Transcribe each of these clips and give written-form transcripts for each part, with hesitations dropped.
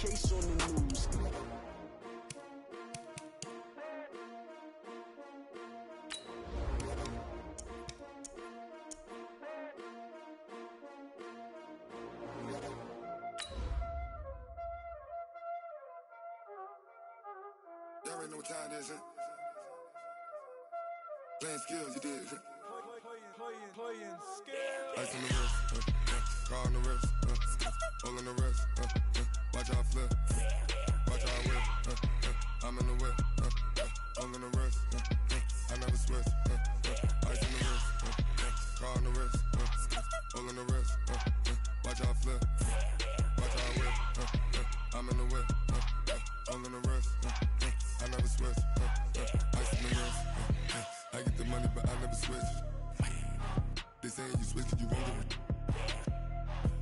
case on the news. Y'all already know what time it is, huh? Playing skills, you did, huh? Playing skills. Ice on the wrist, car on the wrist, hole in the wrist, watch how I flip, watch how I whip, I'm in the whip, hole in the wrist, I never switch, ice on the wrist, car on the wrist, hole in the wrist, watch how I flip, watch how I whip, I'm in the whip, hole in the wrist, I never switch, ice on the wrist, I get the money but I never switch. They saying you switch it, you won't get it.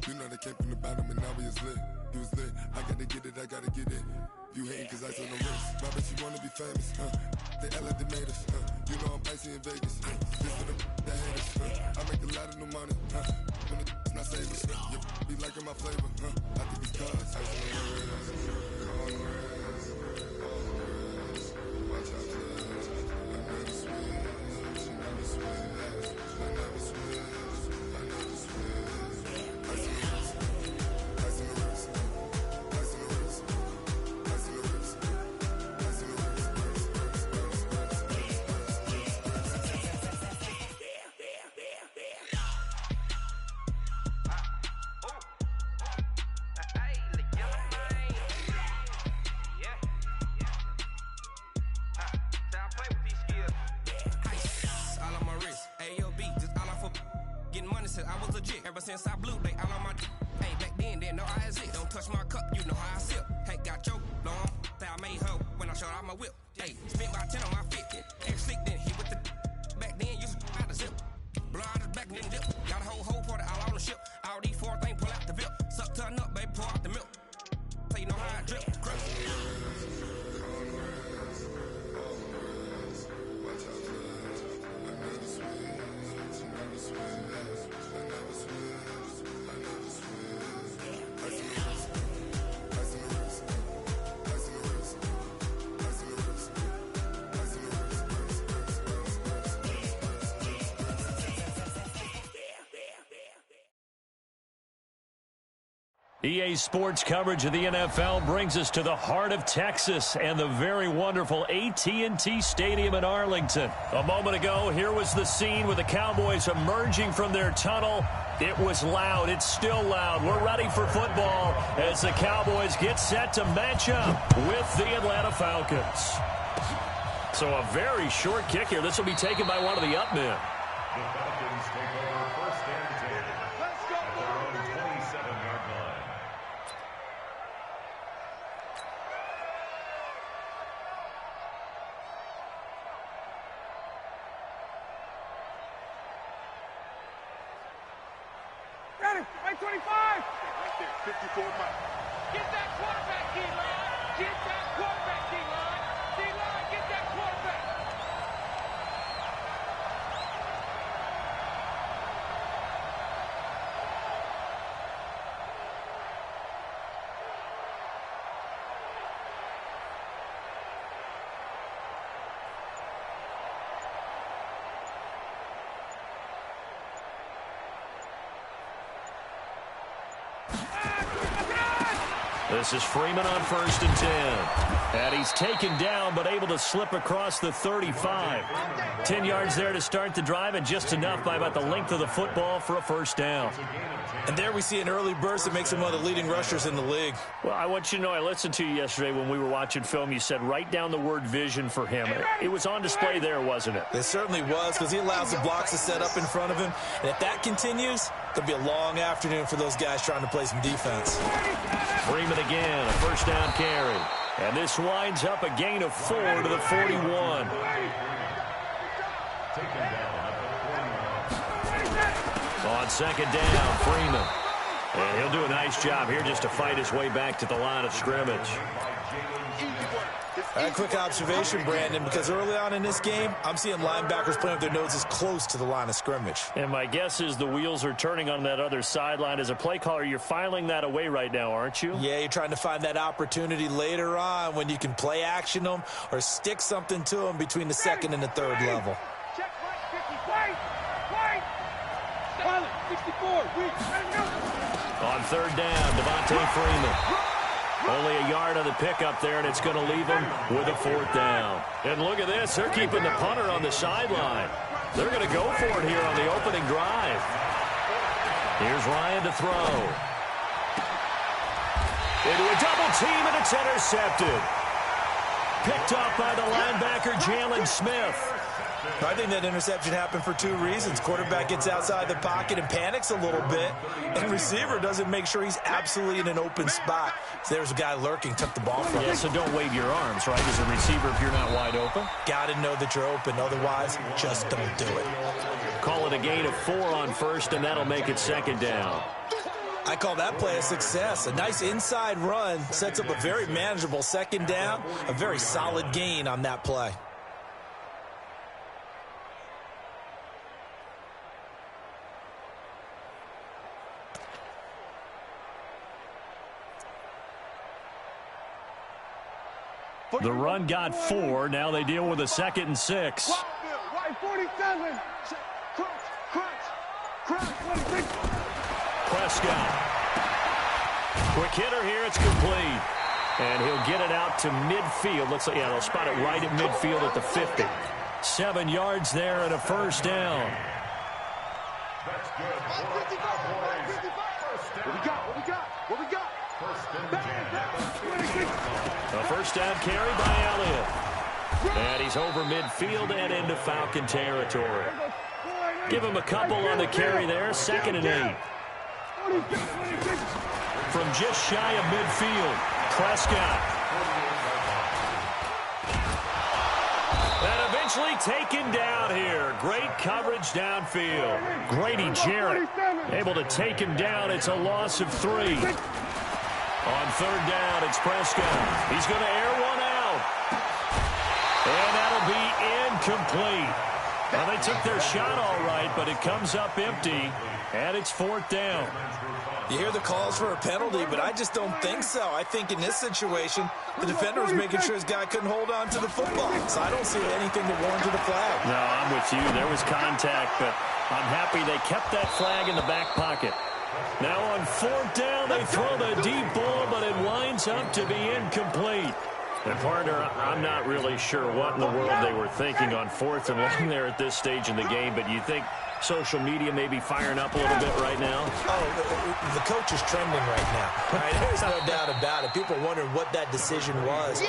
You know they came from the bottom and now we is lit. You was lit, I gotta get it, I gotta get it. You hating cause ice on the wrist. My bitch, you wanna be famous, They act like they made us, You know I'm icy in Vegas, This for the that hate us, I make a lot of new money, When the not savers, You be liking my flavor, I think it's cause ice on the wrist, on the wrist, watch out for this. I never switch, I never switch. I never switch, I never switch. Ice on the wrist, ice on the wrist, ice on the wrist, ice on the wrist, ice on the I was legit ever since I blew they all on my hey back then didn't know I exist. Don't touch my cup, you know how I sip. Hey, got your long that I made her when I showed out my whip. Hey, spent about 10 on my 50. X-Slick then hit with the back then used to out the zip. Blow out his back and then dip. Got a whole party all on the ship. All these four things pull out the VIP. Suck turn up, baby, pour out the milk. So you know how I drip. Crush. EA Sports coverage of the NFL brings us to the heart of Texas and the very wonderful AT&T Stadium in Arlington. A moment ago, here was the scene with the Cowboys emerging from their tunnel. It was loud. It's still loud. We're ready for football as the Cowboys get set to match up with the Atlanta Falcons. So a very short kick here. This will be taken by one of the up men. The Falcons take over first and 10. Let's go, at their own 27-yard line. Ready, right 25. Right there, 54 miles. Get that quarterback, D-line. Get that quarterback, D-line. D-line, get that quarterback. This is Freeman on first and 10. And he's taken down, but able to slip across the 35. 10 yards there to start the drive, and just enough by about the length of the football for a first down. And there we see an early burst that makes him one of the leading rushers in the league. Well, I want you to know, I listened to you yesterday when we were watching film. You said write down the word vision for him. It was on display there, wasn't it? It certainly was, because he allows the blocks to set up in front of him. And if that continues, there'll be a long afternoon for those guys trying to play some defense. Freeman again, a first down carry. And this winds up a gain of 4 to the 41. On second down, Freeman. And he'll do a nice job here just to fight his way back to the line of scrimmage. Easy work. This All right, quick observation, Brandon, because early on in this game, I'm seeing linebackers playing with their noses close to the line of scrimmage. And my guess is the wheels are turning on that other sideline. As a play caller, you're filing that away right now, aren't you? Yeah, you're trying to find that opportunity later on when you can play action them or stick something to them between the second and the third level. Check right, 50, Silent, 64, On third down, Devontae Freeman. Only a yard on the pickup there, and it's going to leave him with a fourth down. And look at this. They're keeping the punter on the sideline. They're going to go for it here on the opening drive. Here's Ryan to throw. Into a double team, and it's intercepted. Picked up by the linebacker, Jalen Smith. I think that interception happened for two reasons. Quarterback gets outside the pocket and panics a little bit, and receiver doesn't make sure he's absolutely in an open spot. So there's a guy lurking, took the ball from him. Yeah, so don't wave your arms, right, as a receiver if you're not wide open. Got to know that you're open. Otherwise, just don't do it. Call it a gain of 4 on first, and that'll make it second down. I call that play a success. A nice inside run sets up a very manageable second down, a very solid gain on that play. The run got 4. Now they deal with a 2nd and 6. Right, 47. Crunch. Prescott. Quick hitter here. It's complete. And he'll get it out to midfield. Looks like, yeah, they'll spot it right at midfield at the 50. 7 yards there and a first down. That's good. What we got? A first down carry by Elliott. And he's over midfield and into Falcon territory. Give him a couple on the carry there. 2nd and 8. From just shy of midfield, Prescott. And eventually taken down here. Great coverage downfield. Grady Jarrett able to take him down. It's a loss of 3. On third down, it's Prescott. He's going to air one out. And that'll be incomplete. Well, they took their shot all right, but it comes up empty, and it's 4th down. You hear the calls for a penalty, but I just don't think so. I think in this situation, the defender was making sure his guy couldn't hold on to the football. So I don't see anything that warranted a flag. No, I'm with you. There was contact, but I'm happy they kept that flag in the back pocket. Now on 4th down, they throw the deep ball, but it winds up to be incomplete. And partner, I'm not really sure what in the world they were thinking on 4th and long there at this stage in the game, but you think social media may be firing up a little bit right now? Oh, the coach is trending right now. Right? There's no doubt about it. People are wondering what that decision was.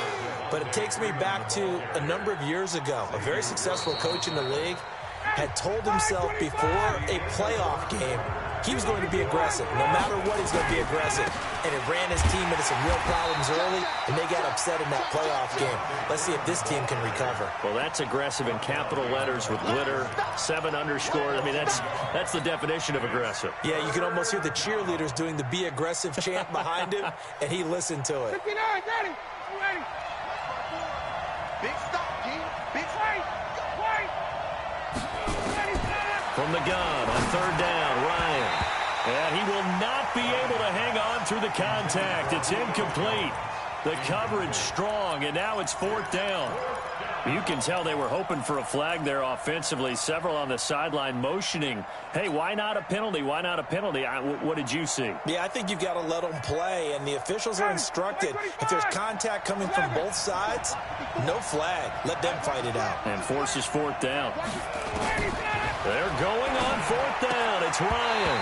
But it takes me back to a number of years ago. A very successful coach in the league had told himself before a playoff game he was going to be aggressive. No matter what, he's going to be aggressive. And it ran his team into some real problems early, and they got upset in that playoff game. Let's see if this team can recover. Well, that's aggressive in capital letters with glitter, 7 underscore. I mean, that's the definition of aggressive. Yeah, you can almost hear the cheerleaders doing the be aggressive chant behind him, and he listened to it. 59, ready. Big stop, G. Big fight. From the gun on third down, Ryan. And he will not be able to hang on through the contact. It's incomplete. The coverage strong, and now it's 4th down. You can tell they were hoping for a flag there offensively. Several on the sideline motioning, hey, why not a penalty? Why not a penalty? What did you see? Yeah, I think you've got to let them play, and the officials are instructed. If there's contact coming from both sides, no flag. Let them fight it out. And forces 4th down. They're going on 4th down. It's Ryan.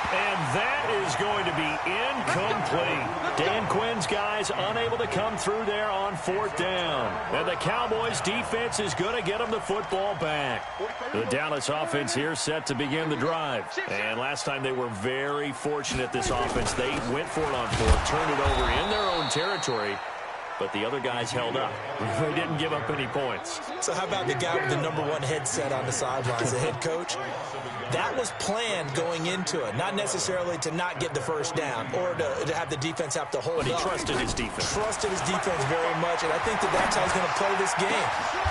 And that is going to be incomplete. Dan Quinn's guys unable to come through there on 4th down. And the Cowboys defense is going to get them the football back. The Dallas offense here set to begin the drive. And last time they were very fortunate, this offense. They went for it on 4th, turned it over in their own territory, but the other guys held up. They didn't give up any points. So how about the guy with the #1 headset on the sidelines, the head coach? That was planned going into it, not necessarily to not get the first down or to have the defense have to hold up. But he trusted his defense. Trusted his defense very much, and I think that's how he's going to play this game.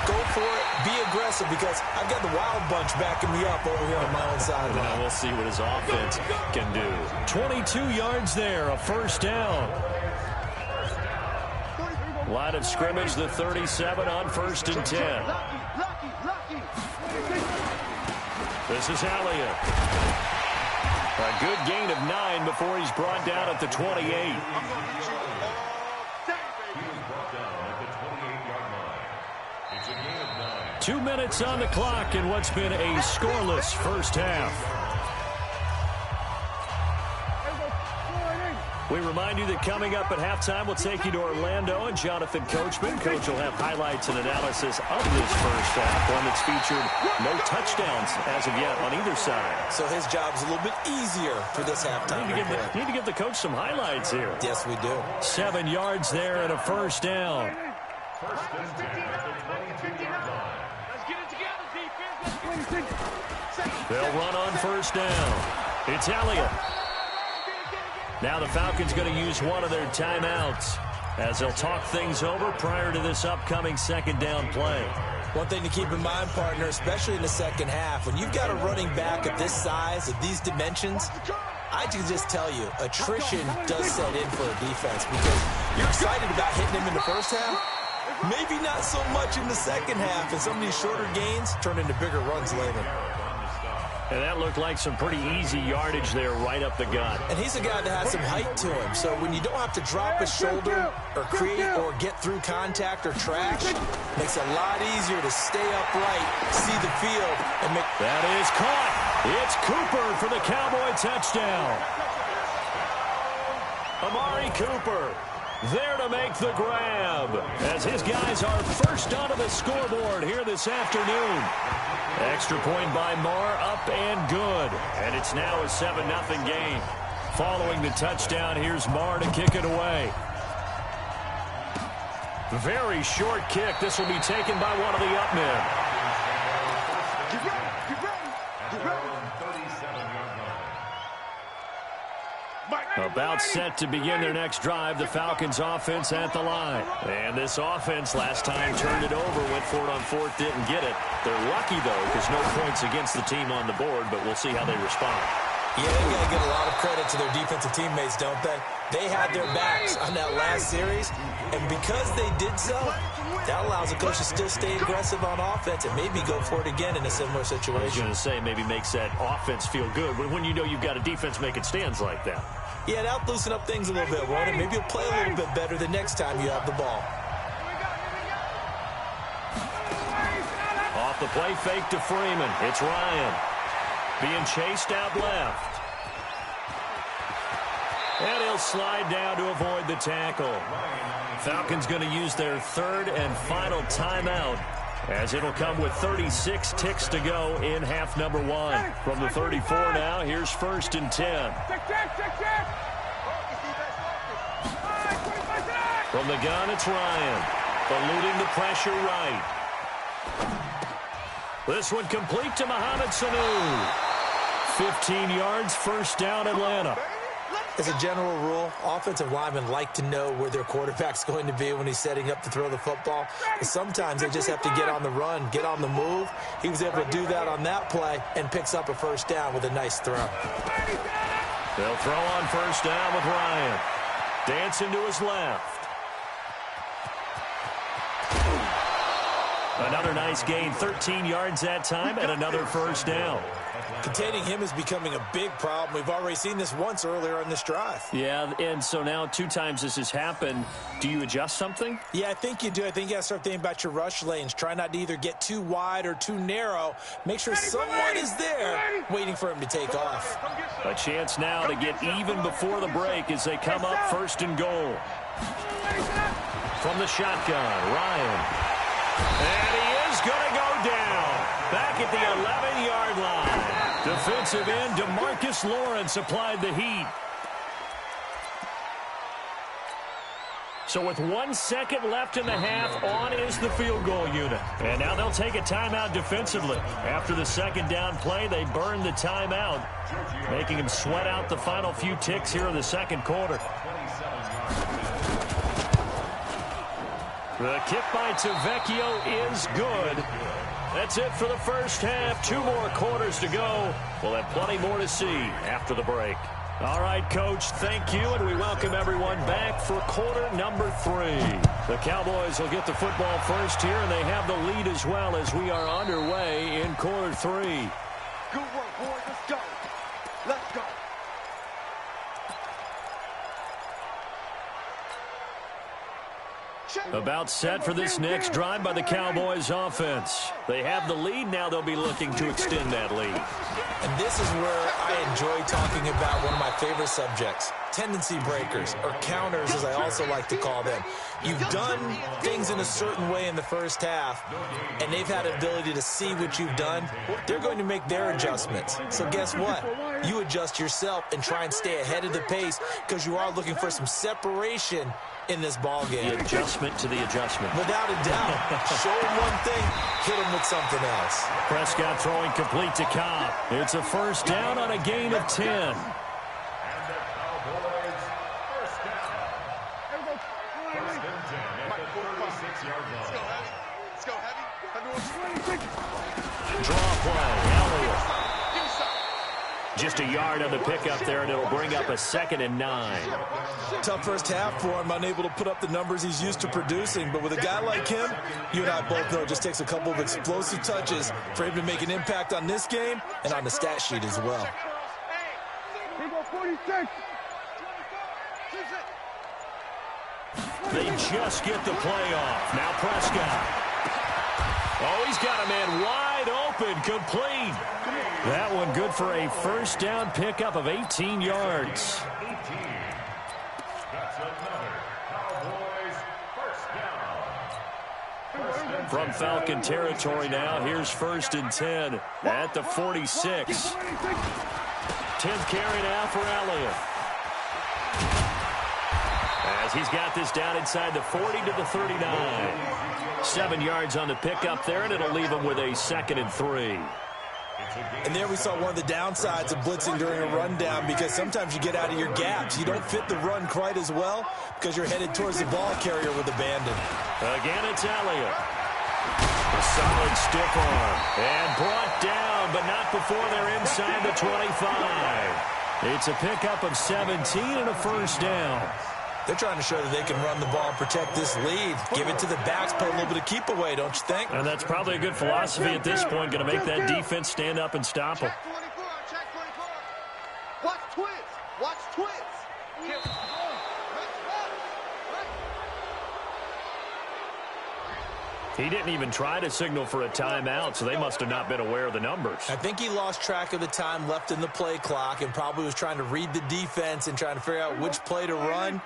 Go for it, be aggressive, because I've got the wild bunch backing me up over here on my own sideline. Now we'll see what his offense can do. 22 yards there, a first down. Line of scrimmage, the 37 on 1st and 10. This is Elliott. A good gain of 9 before he's brought down at the 28. 2 minutes on the clock in what's been a scoreless first half. We remind you that coming up at halftime, we'll take you to Orlando and Jonathan Coachman. Coach will have highlights and analysis of this first half, one that's featured no touchdowns as of yet on either side. So his job's a little bit easier for this halftime. Need to give the coach some highlights here. Yes, we do. 7 yards there and a first down. First and 10 at the 22-yard line. Let's get it together, defense. They'll run on first down. It's Elliott. Now the Falcons going to use one of their timeouts as they'll talk things over prior to this upcoming second down play. One thing to keep in mind, partner, especially in the second half, when you've got a running back of this size, of these dimensions, I can just tell you, attrition does set in for a defense because you're excited about hitting him in the first half. Maybe not so much in the second half, and some of these shorter gains turn into bigger runs later. And that looked like some pretty easy yardage there right up the gut. And he's a guy that has some height to him, so when you don't have to drop his shoulder or create or get through contact or trash, makes it a lot easier to stay upright, see the field, and make... That is caught. It's Cooper for the Cowboy touchdown. Amari Cooper there to make the grab as his guys are first onto the scoreboard here this afternoon. Extra point by Marr, up and good. And it's now a 7-0 game. Following the touchdown, here's Marr to kick it away. Very short kick. This will be taken by one of the up men. About set to begin their next drive, the Falcons offense at the line. And this offense last time turned it over, went for it on 4th, didn't get it. They're lucky, though, because no points against the team on the board, but we'll see how they respond. Yeah, they've got to give a lot of credit to their defensive teammates, don't they? They had their backs on that last series, and because they did so, that allows the coach to still stay aggressive on offense and maybe go for it again in a similar situation. I was going to say, maybe makes that offense feel good when you know you've got a defense making stands like that. Yeah, that'll loosen up things a little bit, won't it? Maybe you'll play a little bit better the next time you have the ball. Off the play fake to Freeman. It's Ryan. Being chased out left. And he'll slide down to avoid the tackle. Falcons going to use their 3rd and final timeout, as it'll come with 36 ticks to go in half number 1. From the 34 now, here's 1st and 10. From the gun, it's Ryan. Eluding the pressure right. This one complete to Mohamed Sanu. 15 yards, first down, Atlanta. As a general rule, offensive linemen like to know where their quarterback's going to be when he's setting up to throw the football. But sometimes they just have to get on the run, get on the move. He was able to do that on that play and picks up a first down with a nice throw. They'll throw on first down with Ryan. Dancing to his left. Another nice gain, 13 yards that time, and another first down. Containing him is becoming a big problem. We've already seen this once earlier on this drive. Yeah, and so now 2 times this has happened. Do you adjust something? Yeah, I think you do. I think you got to start thinking about your rush lanes. Try not to either get too wide or too narrow. Make sure someone is there waiting for him to take off. A chance now to get even before the break as they come up 1st and goal. From the shotgun, Ryan. And he is going to go down. Back at the 11-yard line. Defensive end DeMarcus Lawrence applied the heat. So with 1 second left in the half, on is the field goal unit. And now they'll take a timeout defensively. After the second down play, they burn the timeout, making them sweat out the final few ticks here in the second quarter. The kick by Tavecchio is good. That's it for the first half. 2 more quarters to go. We'll have plenty more to see after the break. All right, Coach, thank you, and we welcome everyone back for quarter number 3. The Cowboys will get the football first here, and they have the lead as well as we are underway in quarter 3. Good work, boys. Let's go. Let's go. About set for this next drive by the Cowboys offense. They have the lead. Now they'll be looking to extend that lead. And this is where I enjoy talking about one of my favorite subjects, tendency breakers, or counters as I also like to call them. You've done things in a certain way in the first half, and they've had the ability to see what you've done. They're going to make their adjustments. So guess what? You adjust yourself and try and stay ahead of the pace because you are looking for some separation in this ball game. The adjustment to the adjustment. Without a doubt. Show him one thing, hit him with something else. Prescott throwing complete to Cobb. It's a first down on a gain of 10. And the Cowboys first down. First and 10 at the 36-yard line. Let's go, heavy. Draw play. Elliott. Just a yard on the pickup there, and it'll bring up a 2nd and 9. Tough first half for him, unable to put up the numbers he's used to producing. But with a guy like him, you and I both know it just takes a couple of explosive touches for him to make an impact on this game and on the stat sheet as well. They just get the play off. Now Prescott. Oh, he's got a man wide open, complete. That one good for a first down pickup of 18 yards. 18. That's another Cowboys first down. From Falcon territory now, here's 1st and 10 at the 46. 10th carry now for Elliott. As he's got this down inside the 40 to the 39. 7 yards on the pickup there, and it'll leave him with a 2nd and 3. And there we saw one of the downsides of blitzing during a rundown because sometimes you get out of your gaps. You don't fit the run quite as well because you're headed towards the ball carrier with abandon. Again, it's Elliott. A solid stiff arm. And brought down, but not before they're inside the 25. It's a pickup of 17 and a first down. They're trying to show that they can run the ball and protect this lead. Give it to the backs, put a little bit of keep away, don't you think? And that's probably a good philosophy at this point, going to make that defense stand up and stop them. Check 24. Watch twins. Watch twins. He didn't even try to signal for a timeout, so they must have not been aware of the numbers. I think he lost track of the time left in the play clock and probably was trying to read the defense and trying to figure out which play to run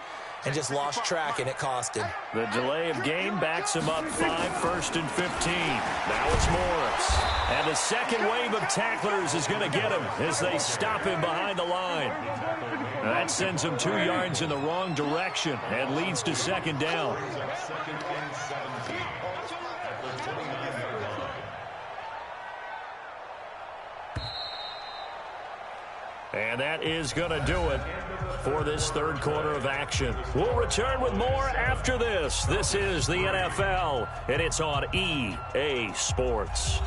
and just lost track, and it cost him. The delay of game backs him up 5, 1st and 15. Now it's Morris. And the second wave of tacklers is going to get him as they stop him behind the line. Now that sends him 2 yards in the wrong direction and leads to 2nd down. 2nd and 17. And that is going to do it for this 3rd quarter of action. We'll return with more after this. This is the NFL, and it's on EA Sports.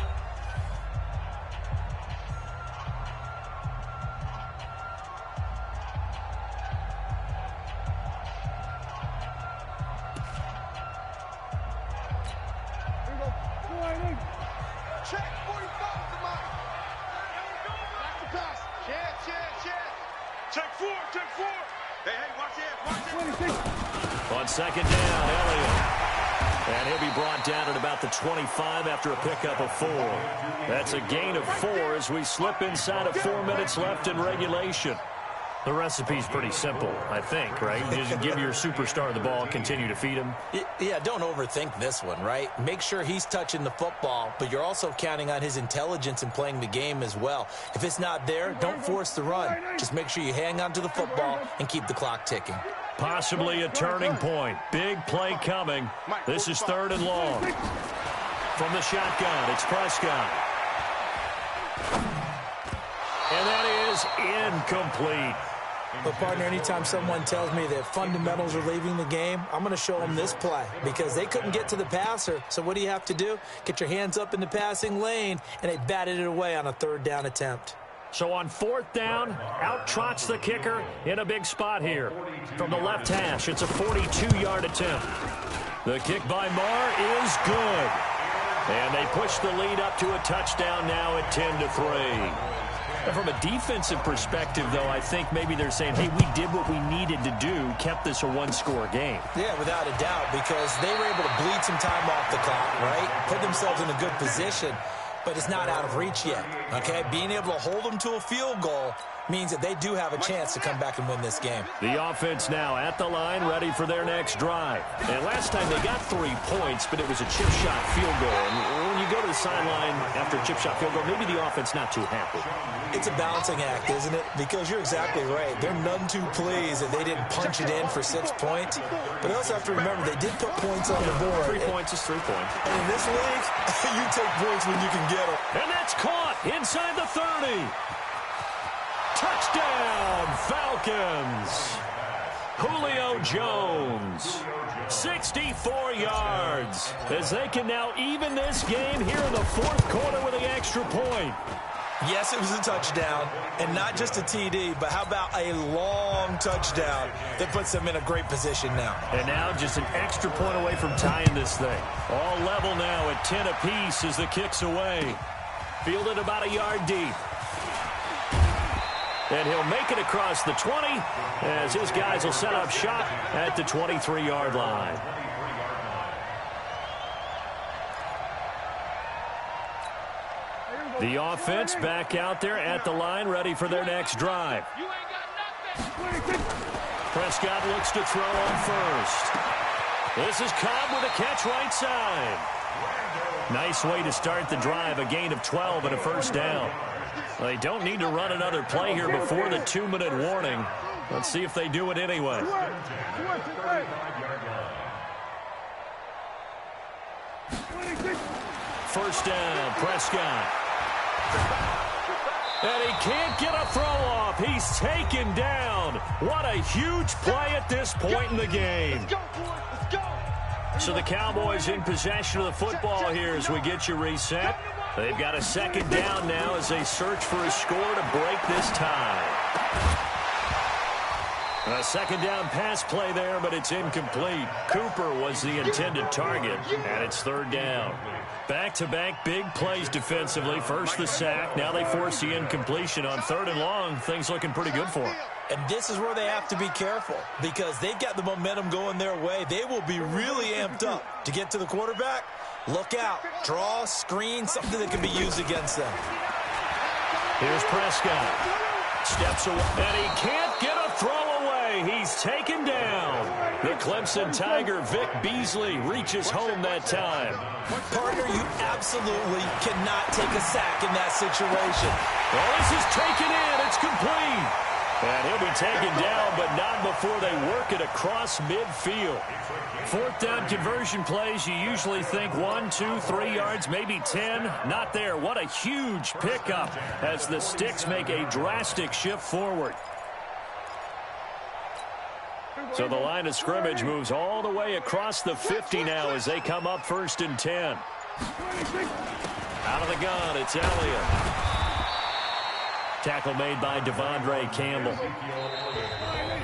On 2nd down, Elliott. And he'll be brought down at about the 25 after a pickup of 4. That's a gain of 4 as we slip inside of 4 minutes left in regulation. The recipe's pretty simple, I think, right? You just give your superstar the ball, continue to feed him. Yeah, don't overthink this one, right? Make sure he's touching the football, but you're also counting on his intelligence in playing the game as well. If it's not there, don't force the run. Just make sure you hang on to the football and keep the clock ticking. Possibly a turning point. Big play coming. This is 3rd and long. From the shotgun, it's Prescott. And that is incomplete. But, partner, anytime someone tells me that fundamentals are leaving the game, I'm going to show them this play because they couldn't get to the passer. So what do you have to do? Get your hands up in the passing lane, and they batted it away on a 3rd down attempt. So on 4th down, out trots the kicker in a big spot here. From the left hash, it's a 42-yard attempt. The kick by Marr is good. And they push the lead up to a touchdown now at 10-3. And from a defensive perspective, though, I think maybe they're saying, hey, we did what we needed to do, kept this a 1-score game. Yeah, without a doubt, because they were able to bleed some time off the clock, right? Put themselves in a good position, but it's not out of reach yet, okay? Being able to hold them to a field goal means that they do have a chance to come back and win this game. The offense now at the line, ready for their next drive. And last time they got 3 points, but it was a chip shot field goal. And when you go to the sideline after a chip shot field goal, maybe the offense not too happy. It's a balancing act, isn't it? Because you're exactly right. They're none too pleased that they didn't punch it in for 6 points. But they also have to remember they did put points on the board. 3 points is 3 points. And in this league, you take points when you can get them. And that's caught inside the 30. Touchdown, Falcons. Julio Jones, 64 yards, as they can now even this game here in the 4th quarter with the extra point. Yes, it was a touchdown, and not just a TD, but how about a long touchdown that puts them in a great position now. And now just an extra point away from tying this thing. All level now at 10 apiece as the kick's away. Fielded about a yard deep. And he'll make it across the 20 as his guys will set up shop at the 23-yard line. The offense back out there at the line, ready for their next drive. Prescott looks to throw on first. This is Cobb with a catch right side. Nice way to start the drive, a gain of 12 and a 1st down. They don't need to run another play here before the 2-minute warning. Let's see if they do it anyway. First down, Prescott. And he can't get a throw off. He's taken down. What a huge play at this point in the game. So the Cowboys in possession of the football here as we get you reset. They've got a 2nd down now as they search for a score to break this tie. A 2nd down pass play there, but it's incomplete. Cooper was the intended target, and it's 3rd down. Back-to-back big plays defensively. First the sack, now they force the incompletion on 3rd and long. Things looking pretty good for them. And this is where they have to be careful because they've got the momentum going their way. They will be really amped up to get to the quarterback. Look out. Draw, screen, something that can be used against them. Here's Prescott. Steps away, and he can't get a throw away. He's taken down. The Clemson Tiger, Vic Beasley, reaches home that time. Partner, you absolutely cannot take a sack in that situation. Well, this is taken in. It's complete. And he'll be taken down, but not before they work it across midfield. 4th down conversion plays, you usually think 1, 2, 3 yards, maybe 10. Not there. What a huge pickup as the Sticks make a drastic shift forward. So the line of scrimmage moves all the way across the 50 now as they come up 1st and 10. Out of the gun, it's Elliott. Tackle made by Devondre Campbell.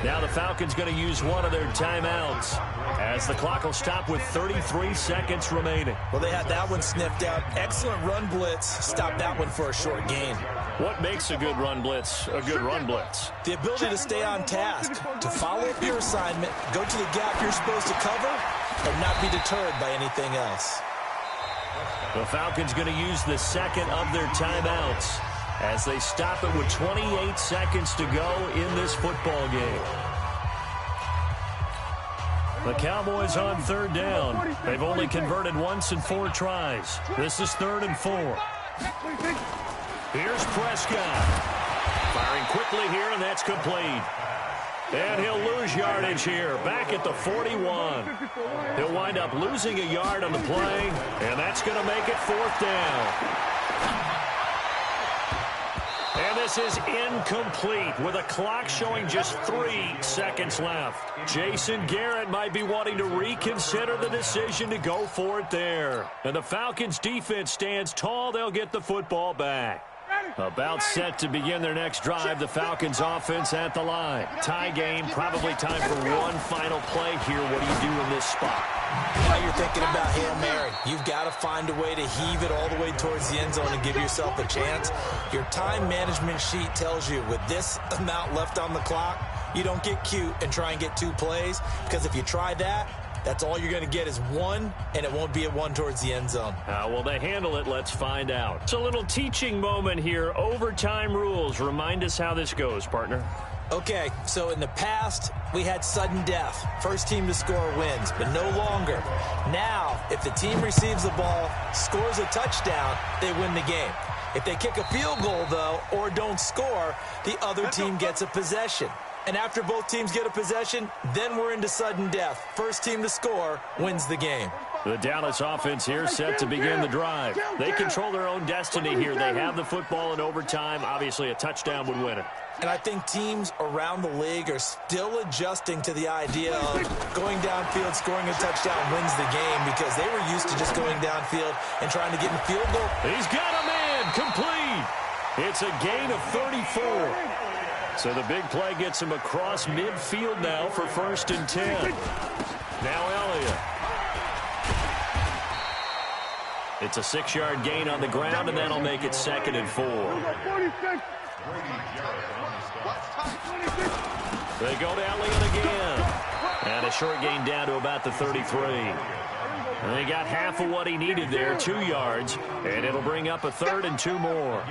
Now the Falcons going to use one of their timeouts as the clock will stop with 33 seconds remaining. Well, they had that one sniffed out. Excellent run blitz. Stop that one for a short gain. What makes a good run blitz a good run blitz? The ability to stay on task, to follow up your assignment, go to the gap you're supposed to cover, and not be deterred by anything else. The Falcons going to use the 2nd of their timeouts as they stop it with 28 seconds to go in this football game. The Cowboys on 3rd down. They've only converted once in 4 tries. This is 3rd and 4. Here's Prescott. Firing quickly here, and that's complete. And he'll lose yardage here, back at the 41. He'll wind up losing a yard on the play, and that's going to make it 4th down. And this is incomplete with a clock showing just 3 seconds left. Jason Garrett might be wanting to reconsider the decision to go for it there. And the Falcons defense stands tall. They'll get the football back. About set to begin their next drive, the Falcons offense at the line. Tie game, probably time for one final play here. What do you do in this spot? Now you're thinking about Hail Mary. You've got to find a way to heave it all the way towards the end zone and give yourself a chance. Your time management sheet tells you with this amount left on the clock, you don't get cute and try and get 2 plays, because if you try that, that's all you're going to get is 1, and it won't be a 1 towards the end zone. How will they handle it? Let's find out. It's a little teaching moment here. Overtime rules. Remind us how this goes, partner. Okay, so in the past, we had sudden death. First team to score wins, but no longer. Now, if the team receives the ball, scores a touchdown, they win the game. If they kick a field goal, though, or don't score, the other team gets a possession. And after both teams get a possession, then we're into sudden death. First team to score wins the game. The Dallas offense here set to begin the drive. They control their own destiny here. They have the football in overtime. Obviously, a touchdown would win it. And I think teams around the league are still adjusting to the idea of going downfield, scoring a touchdown wins the game, because they were used to just going downfield and trying to get in the field goal. He's got a man complete. It's a gain of 34. So the big play gets him across midfield now for 1st and 10. Now Elliott. It's a 6-yard gain on the ground, and that'll make it 2nd and 4. They go to Elliott again. And a short gain down to about the 33. And they got half of what he needed there, 2 yards, and it'll bring up a 3rd and 2 more.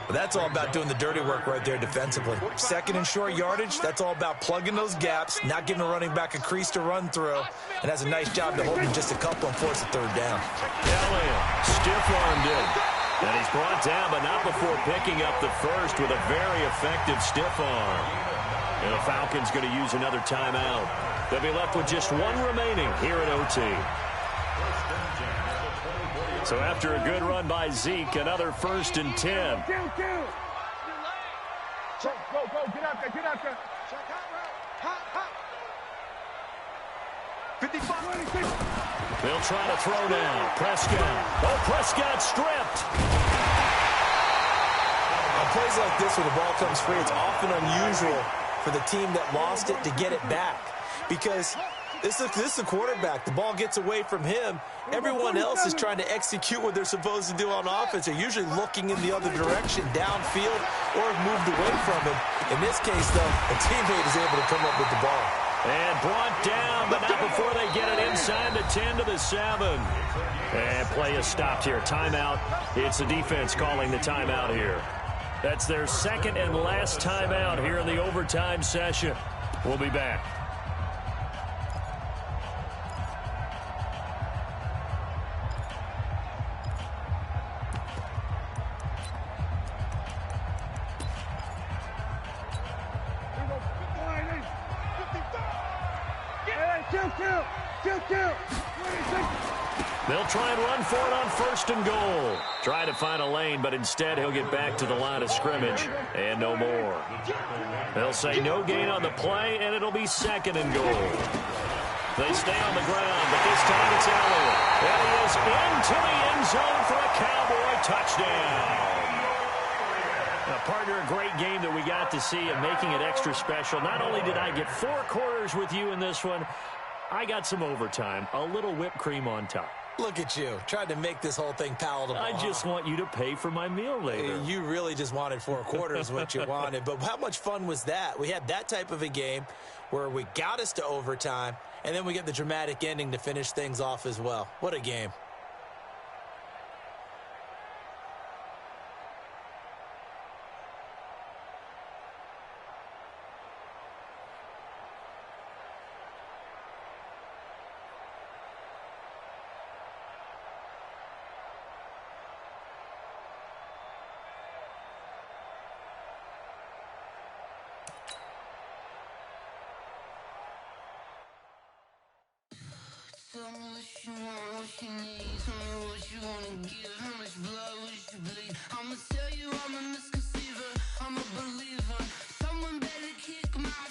Well, that's all about doing the dirty work right there defensively. 2nd and short yardage, that's all about plugging those gaps, not giving a running back a crease to run through, and has a nice job to hold him just a couple and force a 3rd down. Elliott stiff-armed it. And he's brought down, but not before picking up the first with a very effective stiff arm. And the Falcons going to use another timeout. They'll be left with just 1 remaining here in OT. So after a good run by Zeke, another 1st and 10. Go, get out there. Check hot. 55. They'll try to throw now. Prescott. Oh, Prescott stripped. On plays like this where the ball comes free, it's often unusual for the team that lost it to get it back, because this is a quarterback. The ball gets away from him. Everyone else is trying to execute what they're supposed to do on offense. They're usually looking in the other direction, downfield, or have moved away from him. In this case, though, a teammate is able to come up with the ball. And brought down, but not before they get it inside the 10 to the 7. And play is stopped here. Timeout. It's the defense calling the timeout here. That's their 2nd and last timeout here in the overtime session. We'll be back. They'll try and run for it on 1st and goal. Try to find a lane, but instead he'll get back to the line of scrimmage and no more. They'll say no gain on the play, and it'll be 2nd and goal. They stay on the ground, but this time it's Elliott. And he is into the end zone for a Cowboy touchdown. Now, partner, a great game that we got to see and making it extra special. Not only did I get 4 quarters with you in this one, I got some overtime, a little whipped cream on top. Look at you, trying to make this whole thing palatable. I just want you to pay for my meal later. You really just wanted 4 quarters, what you wanted. But how much fun was that? We had that type of a game where we got us to overtime, and then we get the dramatic ending to finish things off as well. What a game. Tell me what you want, what you need. Tell me what you wanna give. How much blood would you bleed? I'ma tell you I'm a misconceiver. I'm a believer. Someone better kick my